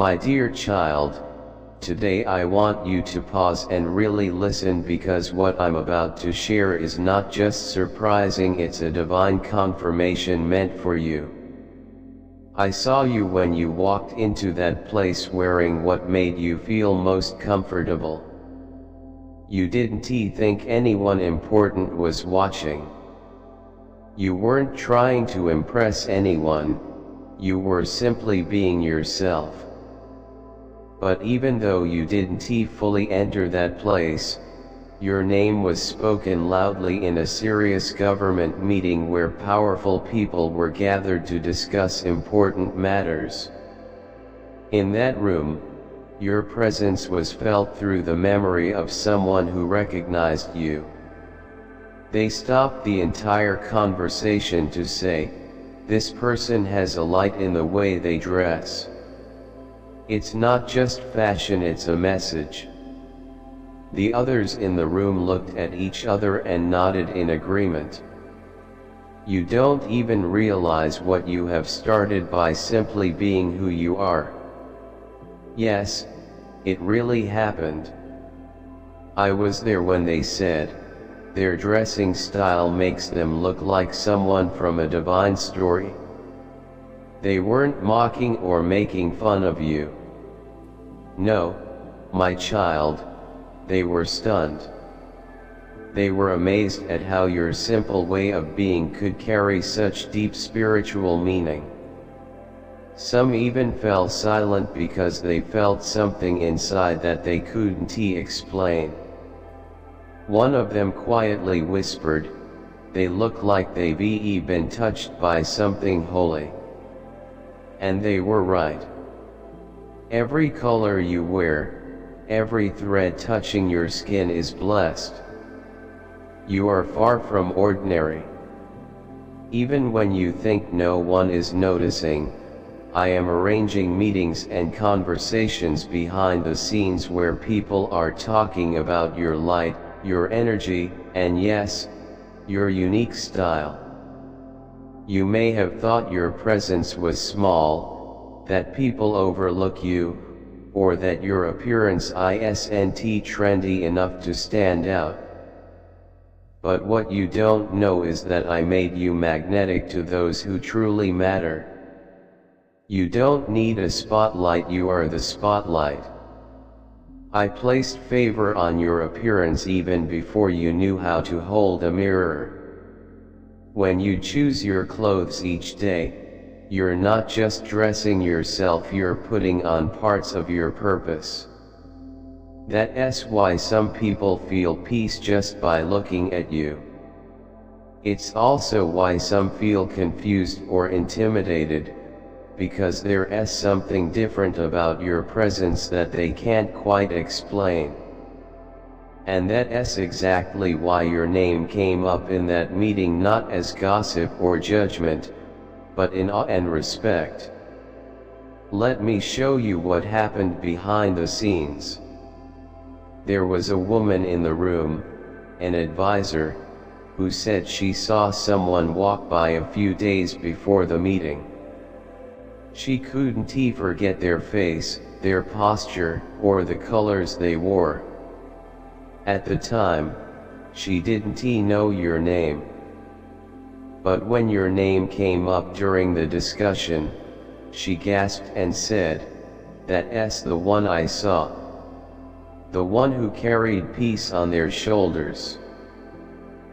My dear child, today I want you to pause and really listen, because what I'm about to share is not just surprising, it's a divine confirmation meant for you. I saw you when you walked into that place wearing what made you feel most comfortable. You didn't think anyone important was watching. You weren't trying to impress anyone, you were simply being yourself. But even though you didn't fully enter that place, your name was spoken loudly in a serious government meeting where powerful people were gathered to discuss important matters. In that room, your presence was felt through the memory of someone who recognized you. They stopped the entire conversation to say, "This person has a light in the way they dress. It's not just fashion, it's a message." The others in the room looked at each other and nodded in agreement. You don't even realize what you have started by simply being who you are. Yes, it really happened. I was there when they said, their dressing style makes them look like someone from a divine story. They weren't mocking or making fun of you. No, my child, they were stunned. They were amazed at how your simple way of being could carry such deep spiritual meaning. Some even fell silent because they felt something inside that they couldn't explain. One of them quietly whispered, "They look like they've been touched by something holy." And they were right. Every color you wear, every thread touching your skin is blessed. You are far from ordinary. Even when you think no one is noticing, I am arranging meetings and conversations behind the scenes where people are talking about your light, your energy, and yes, your unique style. You may have thought your presence was small, that people overlook you, or that your appearance isn't trendy enough to stand out. But what you don't know is that I made you magnetic to those who truly matter. You don't need a spotlight, you are the spotlight. I placed favor on your appearance even before you knew how to hold a mirror. When you choose your clothes each day, you're not just dressing yourself, you're putting on parts of your purpose. That's why some people feel peace just by looking at you. It's also why some feel confused or intimidated, because there's something different about your presence that they can't quite explain. And that's exactly why your name came up in that meeting, not as gossip or judgment, but in awe and respect. Let me show you what happened behind the scenes. There was a woman in the room, an advisor, who said she saw someone walk by a few days before the meeting. She couldn't forget their face, their posture, or the colors they wore. At the time, she didn't know your name. But when your name came up during the discussion, she gasped and said, "That's the one I saw. The one who carried peace on their shoulders."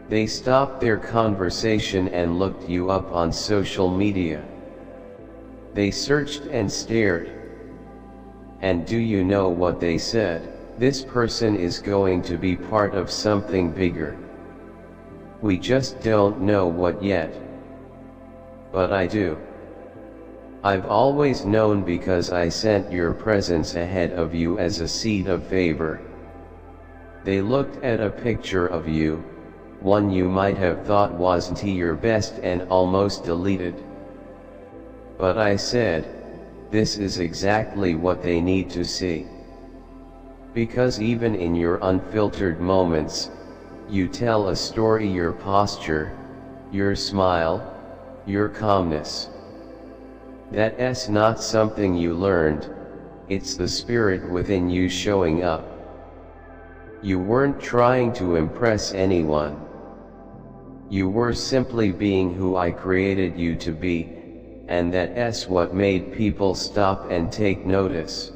They stopped their conversation and looked you up on social media. They searched and stared. And do you know what they said? "This person is going to be part of something bigger. We just don't know what yet." But I do. I've always known because I sent your presence ahead of you as a seed of favor. They looked at a picture of you, one you might have thought wasn't your best and almost deleted. But I said, this is exactly what they need to see. Because even in your unfiltered moments, you tell a story, your posture, your smile, your calmness. That's not something you learned, it's the spirit within you showing up. You weren't trying to impress anyone. You were simply being who I created you to be, and that's what made people stop and take notice.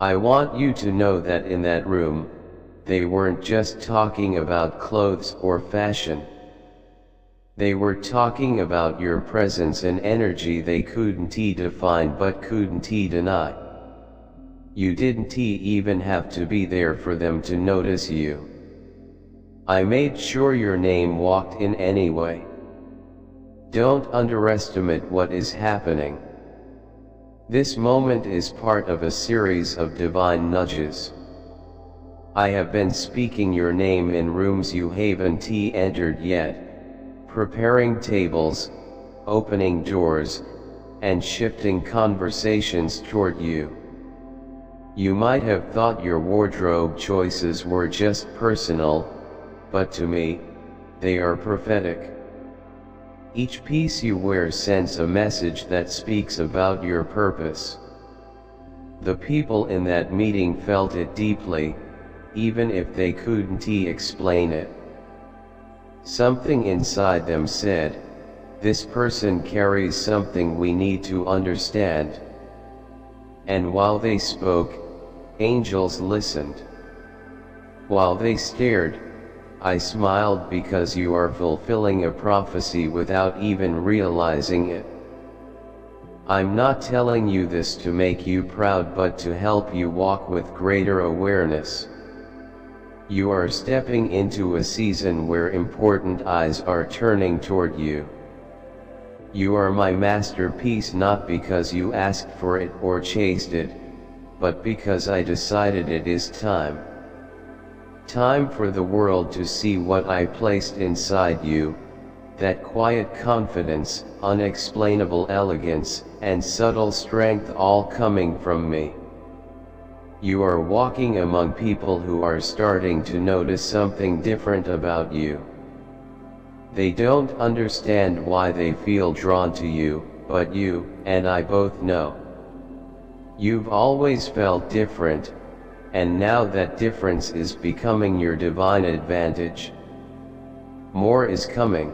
I want you to know that in that room, they weren't just talking about clothes or fashion. They were talking about your presence and energy they couldn't define but couldn't deny. You didn't even have to be there for them to notice you. I made sure your name walked in anyway. Don't underestimate what is happening. This moment is part of a series of divine nudges. I have been speaking your name in rooms you haven't entered yet, preparing tables, opening doors, and shifting conversations toward you. You might have thought your wardrobe choices were just personal, but to me, they are prophetic. Each piece you wear sends a message that speaks about your purpose. The people in that meeting felt it deeply, even if they couldn't explain it. Something inside them said, "This person carries something we need to understand." And while they spoke, angels listened. While they stared, I smiled because you are fulfilling a prophecy without even realizing it. I'm not telling you this to make you proud but to help you walk with greater awareness. You are stepping into a season where important eyes are turning toward you. You are my masterpiece not because you asked for it or chased it, but because I decided it is time. Time for the world to see what I placed inside you, that quiet confidence, unexplainable elegance, and subtle strength all coming from me. You are walking among people who are starting to notice something different about you. They don't understand why they feel drawn to you, but you and I both know. You've always felt different, and now that difference is becoming your divine advantage. More is coming.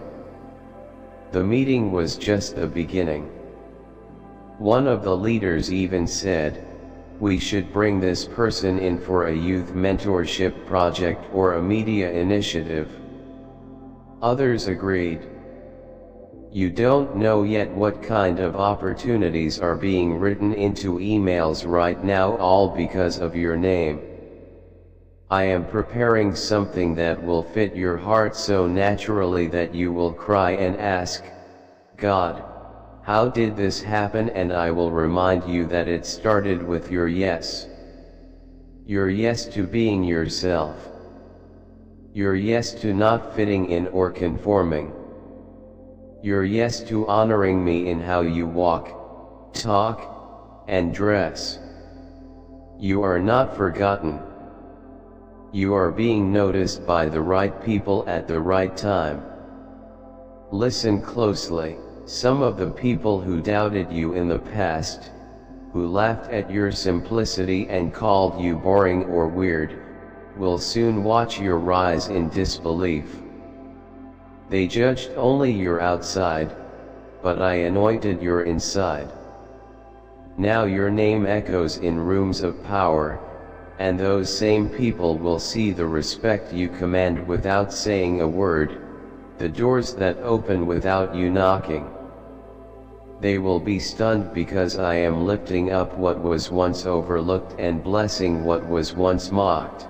The meeting was just the beginning. One of the leaders even said, "We should bring this person in for a youth mentorship project or a media initiative." Others agreed. You don't know yet what kind of opportunities are being written into emails right now, all because of your name. I am preparing something that will fit your heart so naturally that you will cry and ask, "God, how did this happen?" And I will remind you that it started with your yes. Your yes to being yourself. Your yes to not fitting in or conforming. Your yes to honoring me in how you walk, talk, and dress. You are not forgotten. You are being noticed by the right people at the right time. Listen closely. Some of the people who doubted you in the past, who laughed at your simplicity and called you boring or weird, will soon watch your rise in disbelief. They judged only your outside, but I anointed your inside. Now your name echoes in rooms of power, and those same people will see the respect you command without saying a word, the doors that open without you knocking. They will be stunned because I am lifting up what was once overlooked and blessing what was once mocked.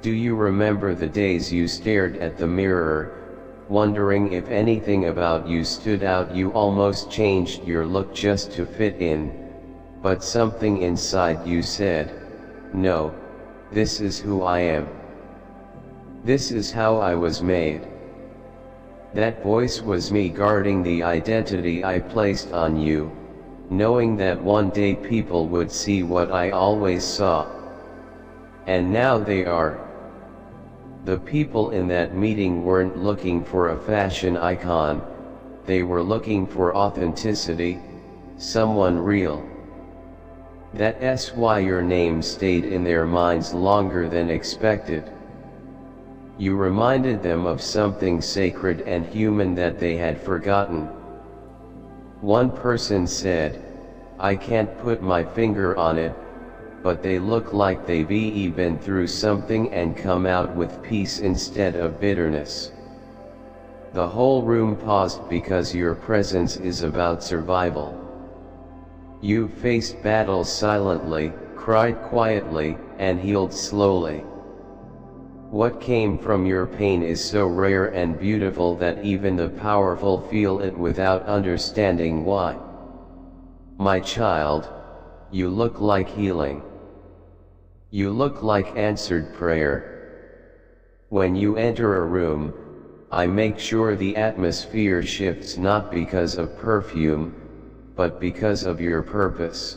Do you remember the days you stared at the mirror, wondering if anything about you stood out? You almost changed your look just to fit in, but something inside you said, "No, this is who I am. This is how I was made." That voice was me guarding the identity I placed on you, knowing that one day people would see what I always saw. And now they are. The people in that meeting weren't looking for a fashion icon, they were looking for authenticity, someone real. That's why your name stayed in their minds longer than expected. You reminded them of something sacred and human that they had forgotten. One person said, "I can't put my finger on it, but they look like they've been through something and come out with peace instead of bitterness." The whole room paused because your presence is about survival. You faced battles silently, cried quietly, and healed slowly. What came from your pain is so rare and beautiful that even the powerful feel it without understanding why. My child, you look like healing. You look like answered prayer. When you enter a room, I make sure the atmosphere shifts not because of perfume, but because of your purpose.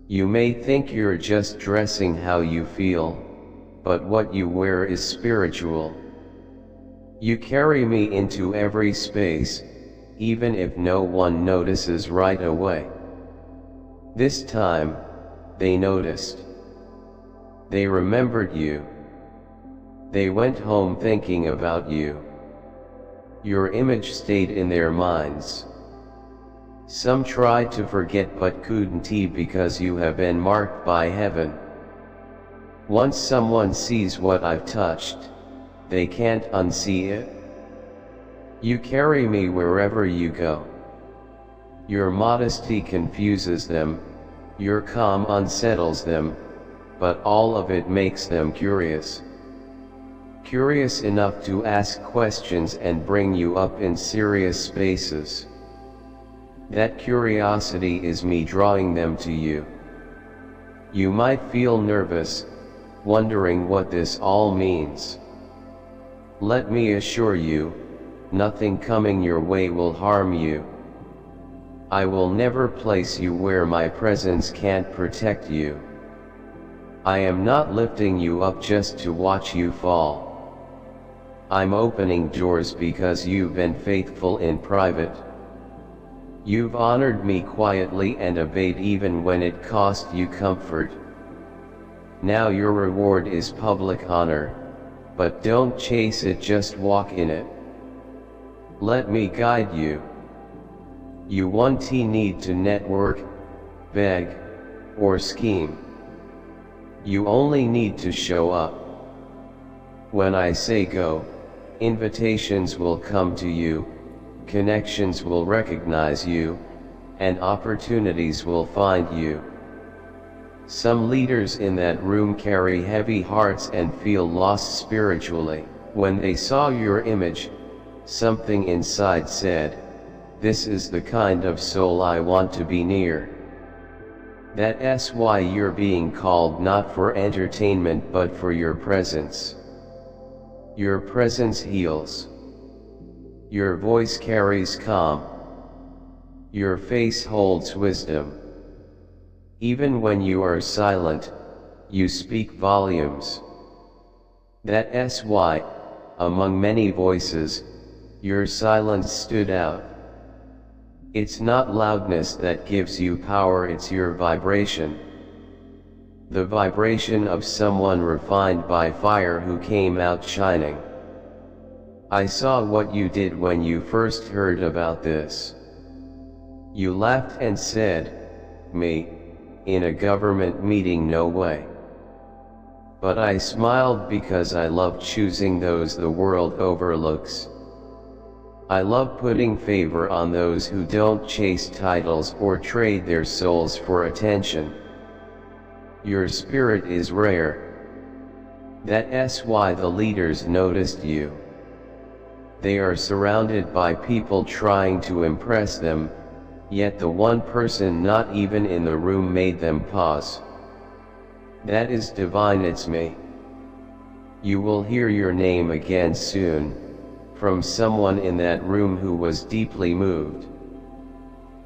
You may think you're just dressing how you feel, but what you wear is spiritual. You carry me into every space, even if no one notices right away. This time, they noticed. They remembered you. They went home thinking about you. Your image stayed in their minds. Some tried to forget but couldn't because you have been marked by heaven. Once someone sees what I've touched, they can't unsee it. You carry me wherever you go. Your modesty confuses them, your calm unsettles them, but all of it makes them curious. Curious enough to ask questions and bring you up in serious spaces. That curiosity is me drawing them to you. You might feel nervous, wondering what this all means. Let me assure you, nothing coming your way will harm you. I will never place you where my presence can't protect you. I am not lifting you up just to watch you fall. I'm opening doors because you've been faithful in private. You've honored me quietly and obeyed even when it cost you comfort. Now your reward is public honor, but don't chase it, just walk in it. Let me guide you. You won't need to network, beg, or scheme. You only need to show up. When I say go, invitations will come to you, connections will recognize you, and opportunities will find you. Some leaders in that room carry heavy hearts and feel lost spiritually. When they saw your image, something inside said, "This is the kind of soul I want to be near." That's why you're being called not for entertainment but for your presence. Your presence heals. Your voice carries calm. Your face holds wisdom. Even when you are silent, you speak volumes. That's why, among many voices, your silence stood out. It's not loudness that gives you power, it's your vibration. The vibration of someone refined by fire who came out shining. I saw what you did when you first heard about this. You laughed and said, "Me? In a government meeting, no way." But I smiled because I love choosing those the world overlooks. I love putting favor on those who don't chase titles or trade their souls for attention. Your spirit is rare. That's why the leaders noticed you. They are surrounded by people trying to impress them, yet the one person not even in the room made them pause. That is divine, it's me. You will hear your name again soon, from someone in that room who was deeply moved.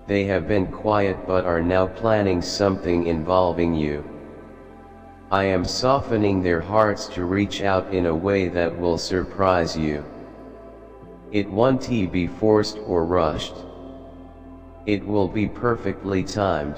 They have been quiet but are now planning something involving you. I am softening their hearts to reach out in a way that will surprise you. It won't be forced or rushed. It will be perfectly timed.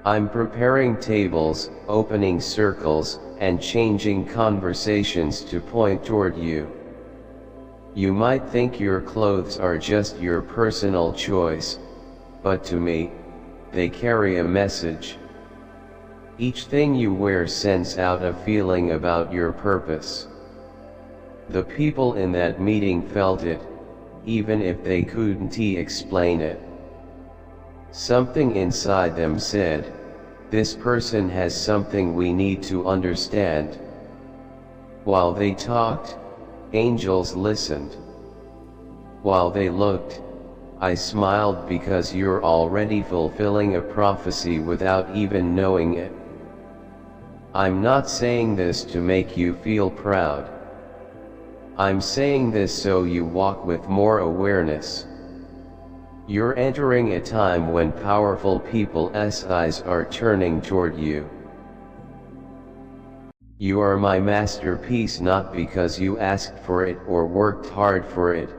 I'm preparing tables, opening circles, and changing conversations to point toward you. You might think your clothes are just your personal choice, but to me, they carry a message. Each thing you wear sends out a feeling about your purpose. The people in that meeting felt it, even if they couldn't explain it. Something inside them said, "This person has something we need to understand." While they talked, angels listened. While they looked, I smiled because you're already fulfilling a prophecy without even knowing it. I'm not saying this to make you feel proud. I'm saying this so you walk with more awareness. You're entering a time when powerful people's eyes are turning toward you. You are my masterpiece not because you asked for it or worked hard for it,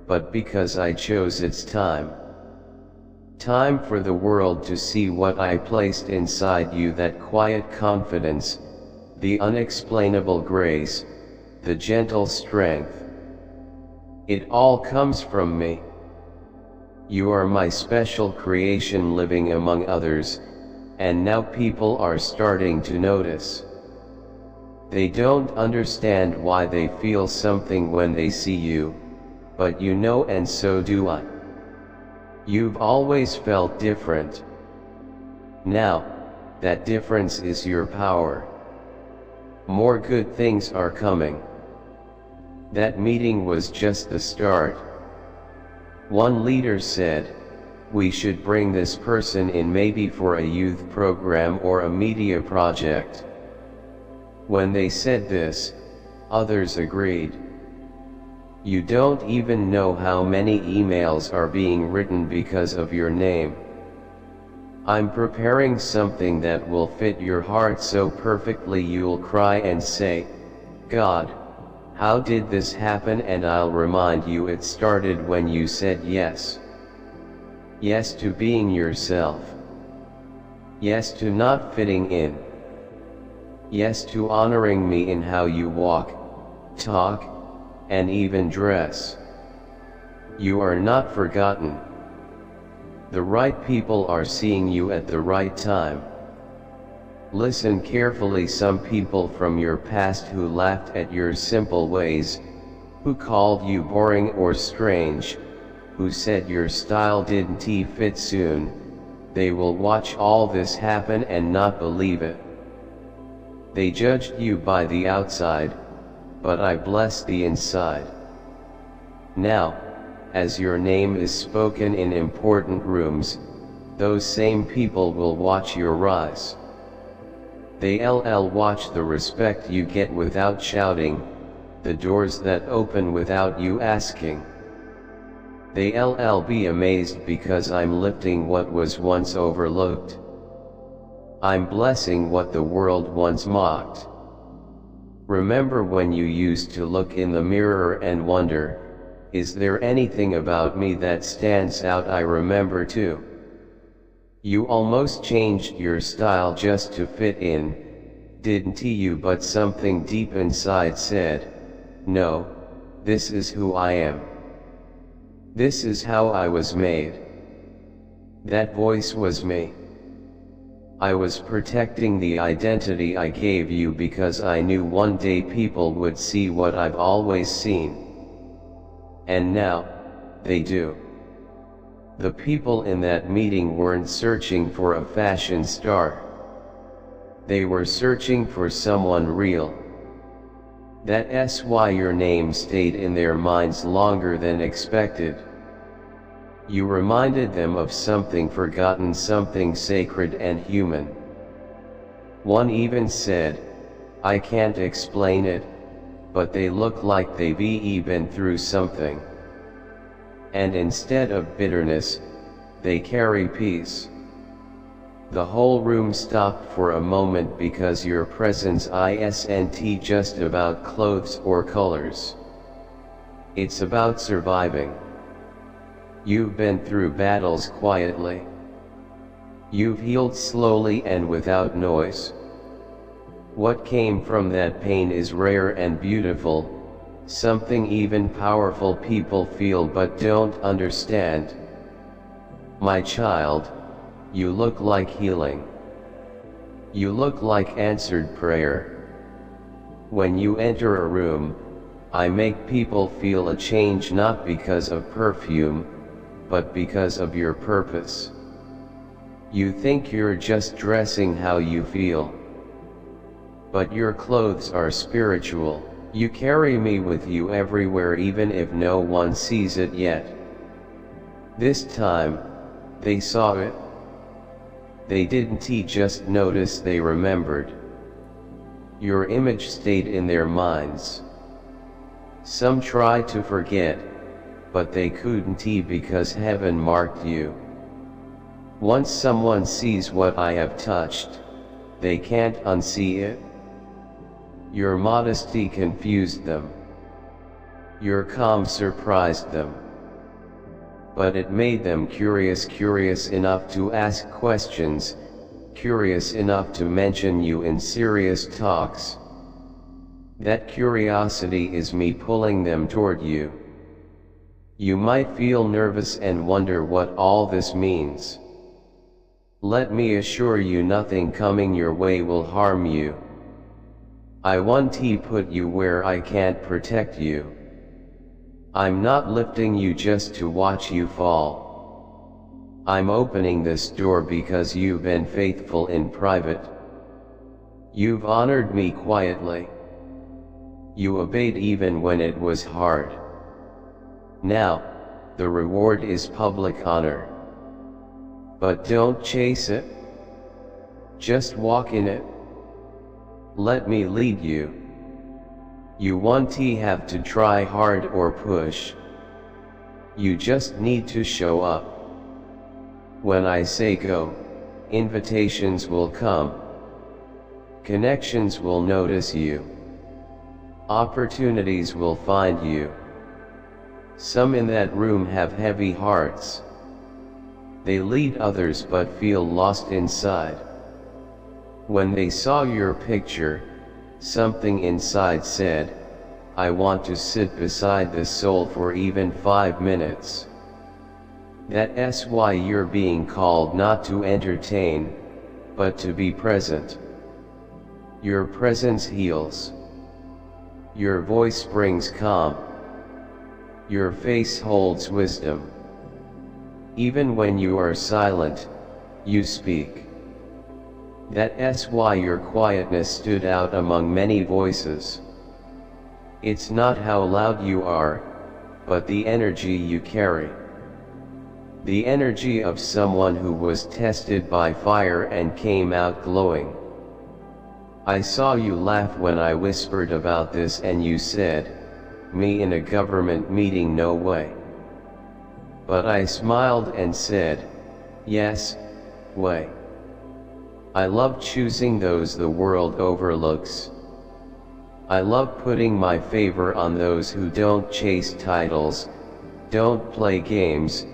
but because I chose its time. Time for the world to see what I placed inside you, that quiet confidence, the unexplainable grace, the gentle strength. It all comes from me. You are my special creation living among others, and now people are starting to notice. They don't understand why they feel something when they see you, but you know, and so do I. You've always felt different. Now, that difference is your power. More good things are coming. That meeting was just the start. One leader said, "We should bring this person in maybe for a youth program or a media project." When they said this, others agreed. You don't even know how many emails are being written because of your name. I'm preparing something that will fit your heart so perfectly you'll cry and say, "God, how did this happen?" And I'll remind you it started when you said yes. Yes to being yourself. Yes to not fitting in. Yes to honoring me in how you walk, talk, and even dress. You are not forgotten. The right people are seeing you at the right time. Listen carefully. Some people from your past who laughed at your simple ways, who called you boring or strange, who said your style didn't fit soon, they will watch all this happen and not believe it. They judged you by the outside, but I bless the inside. Now, as your name is spoken in important rooms, those same people will watch your rise. They'll watch the respect you get without shouting, the doors that open without you asking. They'll be amazed because I'm lifting what was once overlooked. I'm blessing what the world once mocked. Remember when you used to look in the mirror and wonder, is there anything about me that stands out? I remember too. You almost changed your style just to fit in, didn't you? But something deep inside said, no, this is who I am. This is how I was made. That voice was me. I was protecting the identity I gave you because I knew one day people would see what I've always seen. And now, they do. The people in that meeting weren't searching for a fashion star. They were searching for someone real. That's why your name stayed in their minds longer than expected. You reminded them of something forgotten, something sacred and human. One even said, I can't explain it, but they look like they've been through something. And instead of bitterness, they carry peace. The whole room stopped for a moment because your presence isn't just about clothes or colors. It's about surviving. You've been through battles quietly. You've healed slowly and without noise. What came from that pain is rare and beautiful, something even powerful people feel but don't understand. My child, you look like healing. You look like answered prayer. When you enter a room, I make people feel a change not because of perfume, but because of your purpose. You think you're just dressing how you feel. But your clothes are spiritual. You carry me with you everywhere even if no one sees it yet. This time, they saw it. They didn't just notice, they remembered. Your image stayed in their minds. Some tried to forget, but they couldn't because heaven marked you. Once someone sees what I have touched, they can't unsee it. Your modesty confused them. Your calm surprised them. But it made them curious enough to ask questions, curious enough to mention you in serious talks. That curiosity is me pulling them toward you. You might feel nervous and wonder what all this means. Let me assure you, nothing coming your way will harm you. I won't put you where I can't protect you. I'm not lifting you just to watch you fall. I'm opening this door because you've been faithful in private. You've honored me quietly. You obeyed even when it was hard. Now, the reward is public honor. But don't chase it. Just walk in it. Let me lead you. You won't have to try hard or push. You just need to show up. When I say go, invitations will come. Connections will notice you. Opportunities will find you. Some in that room have heavy hearts. They lead others but feel lost inside. When they saw your picture, something inside said, I want to sit beside this soul for even 5 minutes. That's why you're being called not to entertain, but to be present. Your presence heals. Your voice brings calm. Your face holds wisdom. Even when you are silent, you speak. That's why your quietness stood out among many voices. It's not how loud you are, but the energy you carry. The energy of someone who was tested by fire and came out glowing. I saw you laugh when I whispered about this and you said, me in a government meeting, no way. But I smiled and said, yes, way. I love choosing those the world overlooks. I love putting my favor on those who don't chase titles, don't play games,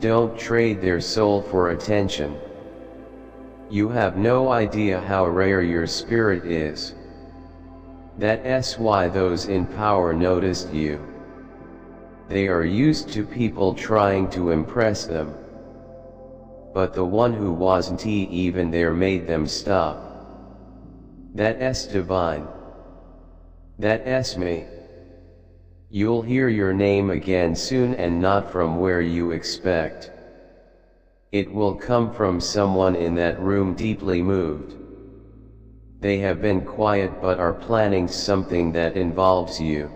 don't trade their soul for attention. You have no idea how rare your spirit is. That's why those in power noticed you. They are used to people trying to impress them. But the one who wasn't even there made them stop. That's divine. That's me. You'll hear your name again soon, and not from where you expect. It will come from someone in that room deeply moved. They have been quiet but are planning something that involves you.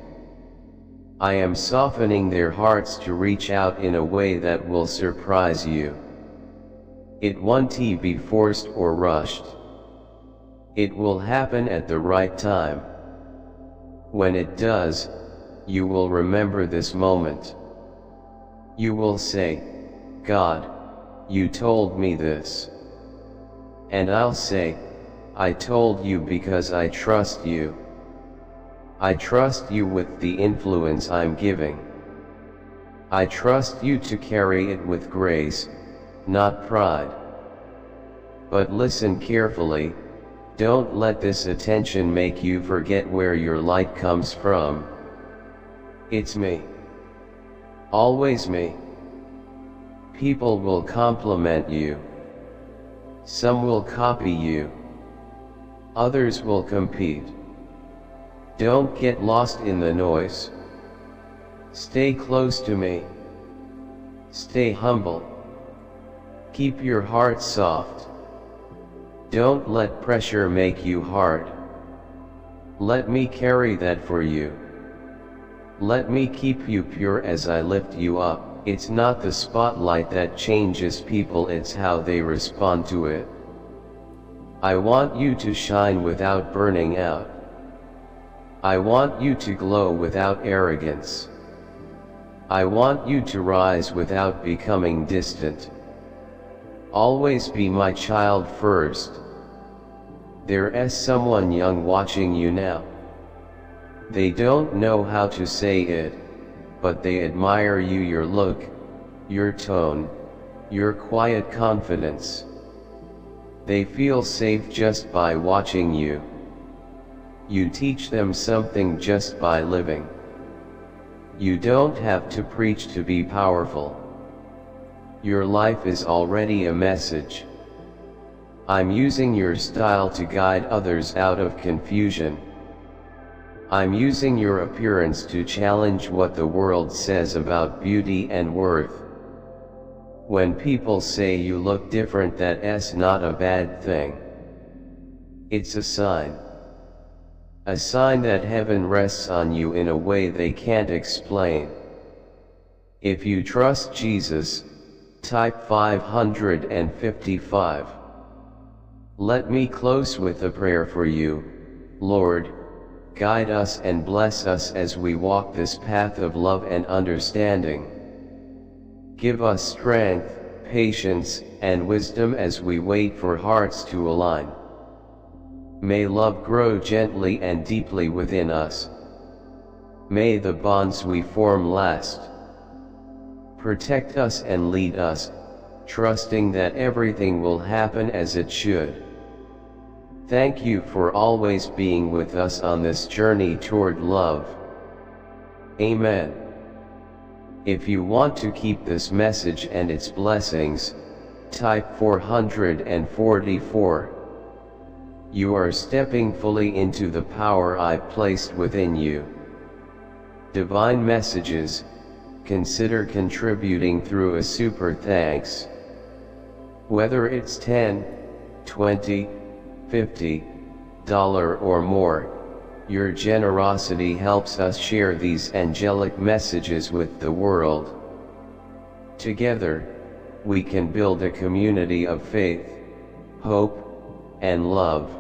I am softening their hearts to reach out in a way that will surprise you. It won't be forced or rushed. It will happen at the right time. When it does, you will remember this moment. You will say, God, you told me this. And I'll say, I told you because I trust you. I trust you with the influence I'm giving. I trust you to carry it with grace, not pride. But listen carefully, don't let this attention make you forget where your light comes from. It's me. Always me. People will compliment you. Some will copy you. Others will compete. Don't get lost in the noise. Stay close to me. Stay humble. Keep your heart soft. Don't let pressure make you hard. Let me carry that for you. Let me keep you pure as I lift you up. It's not the spotlight that changes people, it's how they respond to it. I want you to shine without burning out. I want you to glow without arrogance. I want you to rise without becoming distant. Always be my child first. There's someone young watching you now. They don't know how to say it, but they admire you, your look, your tone, your quiet confidence. They feel safe just by watching you. You teach them something just by living. You don't have to preach to be powerful. Your life is already a message. I'm using your style to guide others out of confusion. I'm using your appearance to challenge what the world says about beauty and worth. When people say you look different, that's not a bad thing. It's a sign. A sign that heaven rests on you in a way they can't explain. If you trust Jesus, type 555. Let me close with a prayer for you. Lord, guide us and bless us as we walk this path of love and understanding. Give us strength, patience, and wisdom as we wait for hearts to align. May love grow gently and deeply within us. May the bonds we form last. Protect us and lead us, trusting that everything will happen as it should. Thank you for always being with us on this journey toward love. Amen. If you want to keep this message and its blessings, type 444. You are stepping fully into the power I placed within you. Divine messages, consider contributing through a super thanks. Whether it's $10, $20, $50 or more, your generosity helps us share these angelic messages with the world. Together, we can build a community of faith, hope, and love.